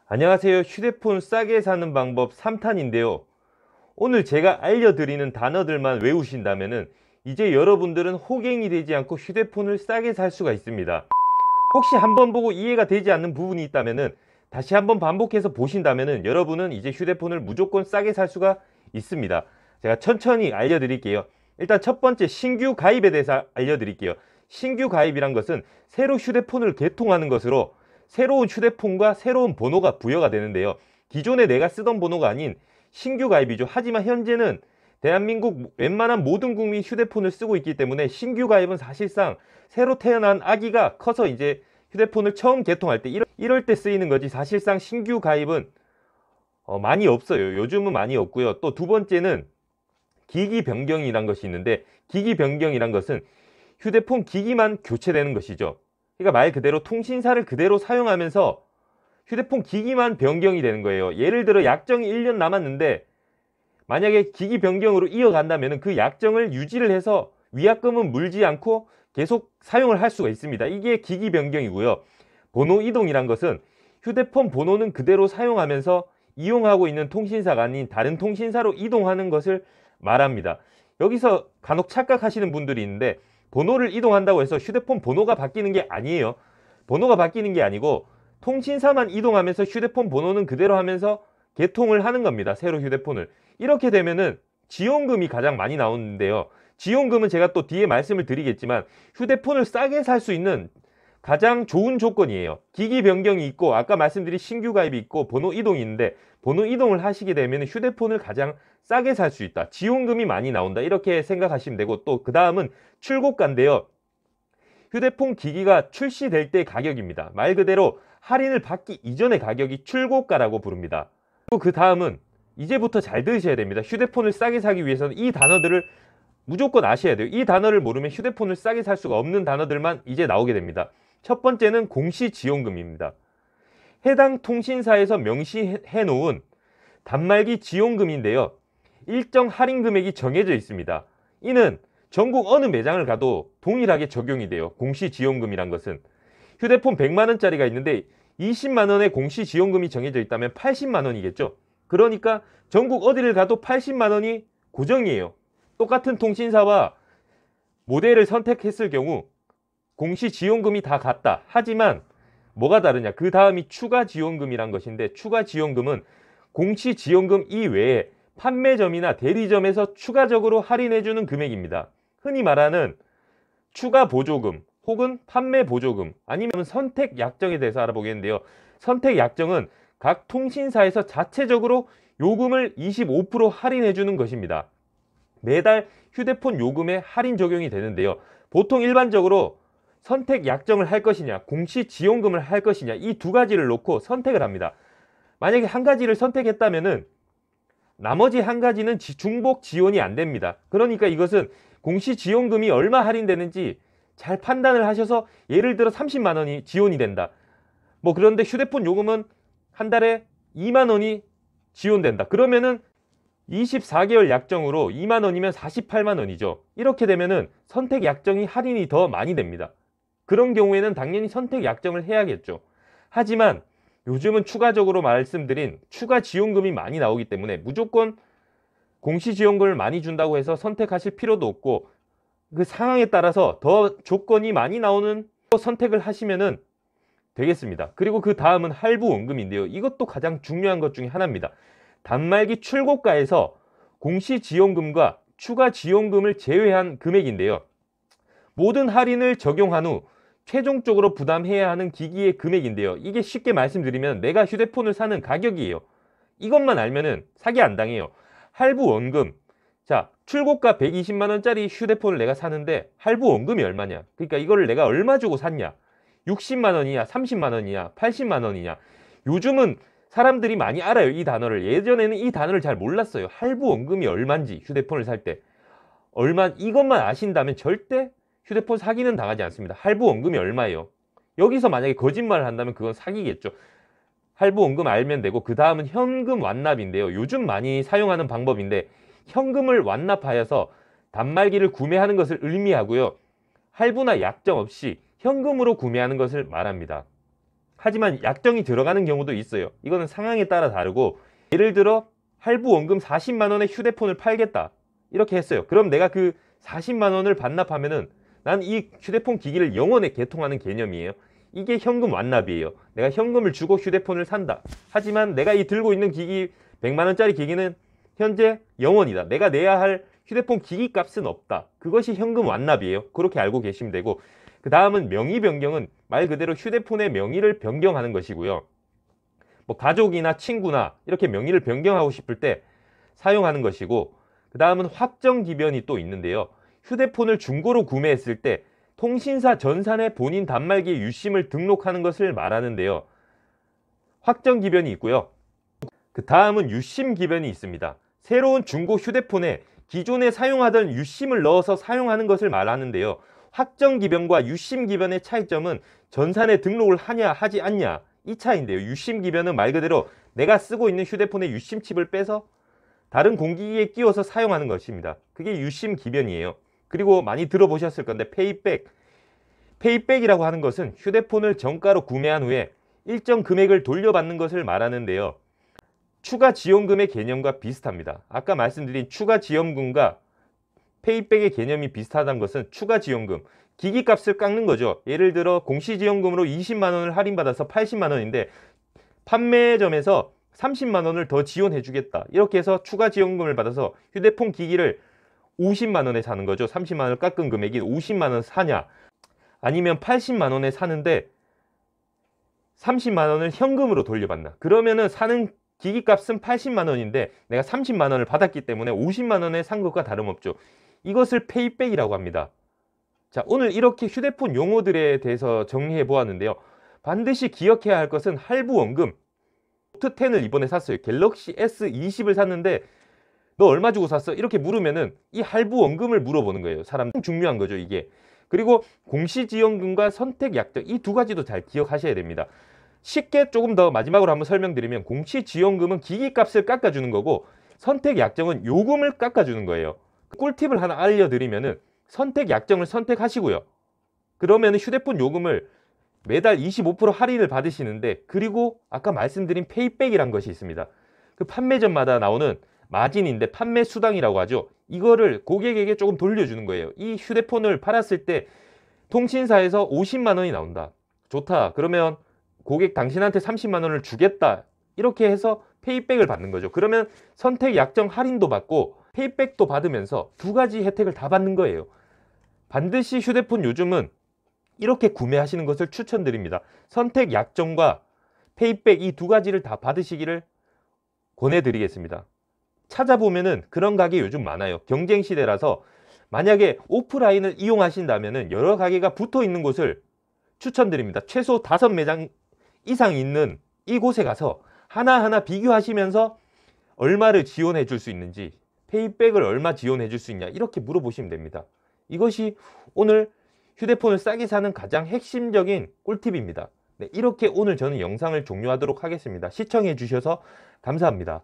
안녕하세요. 휴대폰 싸게 사는 방법 3탄인데요. 오늘 제가 알려드리는 단어들만 외우신다면은 이제 여러분들은 호갱이 되지 않고 휴대폰을 싸게 살 수가 있습니다. 혹시 한번 보고 이해가 되지 않는 부분이 있다면은 다시 한번 반복해서 보신다면은 여러분은 이제 휴대폰을 무조건 싸게 살 수가 있습니다. 제가 천천히 알려드릴게요. 일단 첫 번째, 신규 가입에 대해서 알려드릴게요. 신규 가입이란 것은 새로 휴대폰을 개통하는 것으로 새로운 휴대폰과 새로운 번호가 부여가 되는데요. 기존에 내가 쓰던 번호가 아닌 신규 가입이죠. 하지만 현재는 대한민국 웬만한 모든 국민이 휴대폰을 쓰고 있기 때문에 신규 가입은 사실상 새로 태어난 아기가 커서 이제 휴대폰을 처음 개통할 때 이럴 때 쓰이는 거지, 사실상 신규 가입은 많이 없어요. 요즘은 많이 없고요. 또 두 번째는 기기 변경이란 것이 있는데, 기기 변경이란 것은 휴대폰 기기만 교체되는 것이죠. 그러니까 말 그대로 통신사를 그대로 사용하면서 휴대폰 기기만 변경이 되는 거예요. 예를 들어 약정이 1년 남았는데 만약에 기기 변경으로 이어간다면 그 약정을 유지를 해서 위약금은 물지 않고 계속 사용을 할 수가 있습니다. 이게 기기 변경이고요. 번호 이동이란 것은 휴대폰 번호는 그대로 사용하면서 이용하고 있는 통신사가 아닌 다른 통신사로 이동하는 것을 말합니다. 여기서 간혹 착각하시는 분들이 있는데, 번호를 이동한다고 해서 휴대폰 번호가 바뀌는 게 아니에요. 번호가 바뀌는 게 아니고 통신사만 이동하면서 휴대폰 번호는 그대로 하면서 개통을 하는 겁니다. 새로 휴대폰을. 이렇게 되면은 지원금이 가장 많이 나오는데요. 지원금은 제가 또 뒤에 말씀을 드리겠지만 휴대폰을 싸게 살 수 있는 가장 좋은 조건이에요. 기기 변경이 있고 아까 말씀드린 신규 가입이 있고 번호 이동이 있는데, 번호 이동을 하시게 되면 휴대폰을 가장 싸게 살 수 있다. 지원금이 많이 나온다. 이렇게 생각하시면 되고, 또 그 다음은 출고가인데요. 휴대폰 기기가 출시될 때 가격입니다. 말 그대로 할인을 받기 이전의 가격이 출고가라고 부릅니다. 또 그 다음은 이제부터 잘 들으셔야 됩니다. 휴대폰을 싸게 사기 위해서는 이 단어들을 무조건 아셔야 돼요. 이 단어를 모르면 휴대폰을 싸게 살 수가 없는 단어들만 이제 나오게 됩니다. 첫 번째는 공시지원금입니다. 해당 통신사에서 명시해 놓은 단말기 지원금인데요. 일정 할인 금액이 정해져 있습니다. 이는 전국 어느 매장을 가도 동일하게 적용이 돼요. 공시지원금이란 것은 휴대폰 100만원짜리가 있는데 20만원의 공시지원금이 정해져 있다면 80만원이겠죠. 그러니까 전국 어디를 가도 80만원이 고정이에요. 똑같은 통신사와 모델을 선택했을 경우 공시지원금이 다 같다. 하지만 뭐가 다르냐? 그 다음이 추가지원금이란 것인데, 추가지원금은 공시지원금 이외에 판매점이나 대리점에서 추가적으로 할인해주는 금액입니다. 흔히 말하는 추가보조금 혹은 판매보조금, 아니면 선택약정에 대해서 알아보겠는데요. 선택약정은 각 통신사에서 자체적으로 요금을 25% 할인해주는 것입니다. 매달 휴대폰 요금에 할인 적용이 되는데요. 보통 일반적으로 선택 약정을 할 것이냐, 공시지원금을 할 것이냐, 이 두 가지를 놓고 선택을 합니다. 만약에 한 가지를 선택했다면은 나머지 한 가지는 중복 지원이 안 됩니다. 그러니까 이것은 공시지원금이 얼마 할인되는지 잘 판단을 하셔서, 예를 들어 30만 원이 지원이 된다. 그런데 휴대폰 요금은 한 달에 2만 원이 지원된다. 그러면은 24개월 약정으로 2만 원이면 48만 원이죠. 이렇게 되면은 선택 약정이 할인이 더 많이 됩니다. 그런 경우에는 당연히 선택 약정을 해야겠죠. 하지만 요즘은 추가적으로 말씀드린 추가 지원금이 많이 나오기 때문에 무조건 공시지원금을 많이 준다고 해서 선택하실 필요도 없고, 그 상황에 따라서 더 조건이 많이 나오는 선택을 하시면은 되겠습니다. 그리고 그 다음은 할부원금인데요. 이것도 가장 중요한 것 중에 하나입니다. 단말기 출고가에서 공시지원금과 추가지원금을 제외한 금액인데요. 모든 할인을 적용한 후 최종적으로 부담해야 하는 기기의 금액인데요. 이게 쉽게 말씀드리면 내가 휴대폰을 사는 가격이에요. 이것만 알면은 사기 안 당해요. 할부원금. 자, 출고가 120만원짜리 휴대폰을 내가 사는데 할부원금이 얼마냐? 그러니까 이거를 내가 얼마 주고 샀냐? 60만원이냐, 30만원이냐, 80만원이냐. 요즘은 사람들이 많이 알아요, 이 단어를. 예전에는 이 단어를 잘 몰랐어요. 할부원금이 얼마인지, 휴대폰을 살 때 이것만 아신다면 절대 휴대폰 사기는 당하지 않습니다. 할부원금이 얼마예요? 여기서 만약에 거짓말을 한다면 그건 사기겠죠. 할부원금 알면 되고, 그 다음은 현금 완납인데요. 요즘 많이 사용하는 방법인데, 현금을 완납하여서 단말기를 구매하는 것을 의미하고요. 할부나 약정 없이 현금으로 구매하는 것을 말합니다. 하지만 약정이 들어가는 경우도 있어요. 이거는 상황에 따라 다르고, 예를 들어 할부 원금 40만 원에 휴대폰을 팔겠다 이렇게 했어요. 그럼 내가 그 40만 원을 반납하면은 난 이 휴대폰 기기를 영원에 개통하는 개념이에요. 이게 현금 완납이에요. 내가 현금을 주고 휴대폰을 산다. 하지만 내가 이 들고 있는 기기 100만 원짜리 기기는 현재 영원이다. 내가 내야 할 휴대폰 기기 값은 없다. 그것이 현금 완납이에요. 그렇게 알고 계시면 되고, 그 다음은 명의 변경은 말 그대로 휴대폰의 명의를 변경하는 것이고요. 뭐 가족이나 친구나 이렇게 명의를 변경하고 싶을 때 사용하는 것이고, 그 다음은 확정 기변이 또 있는데요. 휴대폰을 중고로 구매했을 때 통신사 전산에 본인 단말기에 유심을 등록하는 것을 말하는데요. 확정 기변이 있고요. 그 다음은 유심 기변이 있습니다. 새로운 중고 휴대폰에 기존에 사용하던 유심을 넣어서 사용하는 것을 말하는데요. 확정 기변과 유심 기변의 차이점은 전산에 등록을 하냐 하지 않냐 이 차이인데요. 유심 기변은 말 그대로 내가 쓰고 있는 휴대폰의 유심 칩을 빼서 다른 공기기에 끼워서 사용하는 것입니다. 그게 유심 기변이에요. 그리고 많이 들어보셨을 건데 페이백. 페이백이라고 하는 것은 휴대폰을 정가로 구매한 후에 일정 금액을 돌려받는 것을 말하는데요. 추가 지원금의 개념과 비슷합니다. 아까 말씀드린 추가 지원금과 페이백의 개념이 비슷하다는 것은 추가 지원금, 기기값을 깎는 거죠. 예를 들어 공시지원금으로 20만 원을 할인받아서 80만 원인데 판매점에서 30만 원을 더 지원해 주겠다. 이렇게 해서 추가 지원금을 받아서 휴대폰 기기를 50만 원에 사는 거죠. 30만 원을 깎은 금액이 50만 원 사냐, 아니면 80만 원에 사는데 30만 원을 현금으로 돌려받나. 그러면은 사는 기기값은 80만 원인데 내가 30만 원을 받았기 때문에 50만 원에 산 것과 다름없죠. 이것을 페이백이라고 합니다. 자, 오늘 이렇게 휴대폰 용어들에 대해서 정리해 보았는데요. 반드시 기억해야 할 것은 할부 원금. 노트 10을 이번에 샀어요. 갤럭시 S20을 샀는데 너 얼마 주고 샀어? 이렇게 물으면은 이 할부 원금을 물어보는 거예요. 사람 중요한 거죠, 이게. 그리고 공시지원금과 선택약정, 이 두 가지도 잘 기억하셔야 됩니다. 쉽게 조금 더 마지막으로 한번 설명드리면, 공시지원금은 기기값을 깎아주는 거고 선택약정은 요금을 깎아주는 거예요. 꿀팁을 하나 알려드리면은 선택약정을 선택하시고요. 그러면 휴대폰 요금을 매달 25% 할인을 받으시는데, 그리고 아까 말씀드린 페이백이란 것이 있습니다. 그 판매점마다 나오는 마진인데 판매 수당이라고 하죠. 이거를 고객에게 조금 돌려주는 거예요. 이 휴대폰을 팔았을 때 통신사에서 50만 원이 나온다. 좋다. 그러면 고객 당신한테 30만 원을 주겠다. 이렇게 해서 페이백을 받는 거죠. 그러면 선택 약정 할인도 받고 페이백도 받으면서 두 가지 혜택을 다 받는 거예요. 반드시 휴대폰 요즘은 이렇게 구매하시는 것을 추천드립니다. 선택 약정과 페이백 이 두 가지를 다 받으시기를 권해드리겠습니다. 찾아보면은 그런 가게 요즘 많아요. 경쟁 시대라서 만약에 오프라인을 이용하신다면은 여러 가게가 붙어 있는 곳을 추천드립니다. 최소 5매장 이상 있는 이곳에 가서 하나하나 비교하시면서 얼마를 지원해 줄 수 있는지, 페이백을 얼마 지원해 줄 수 있냐, 이렇게 물어보시면 됩니다. 이것이 오늘 휴대폰을 싸게 사는 가장 핵심적인 꿀팁입니다. 네, 이렇게 오늘 저는 영상을 종료하도록 하겠습니다. 시청해 주셔서 감사합니다.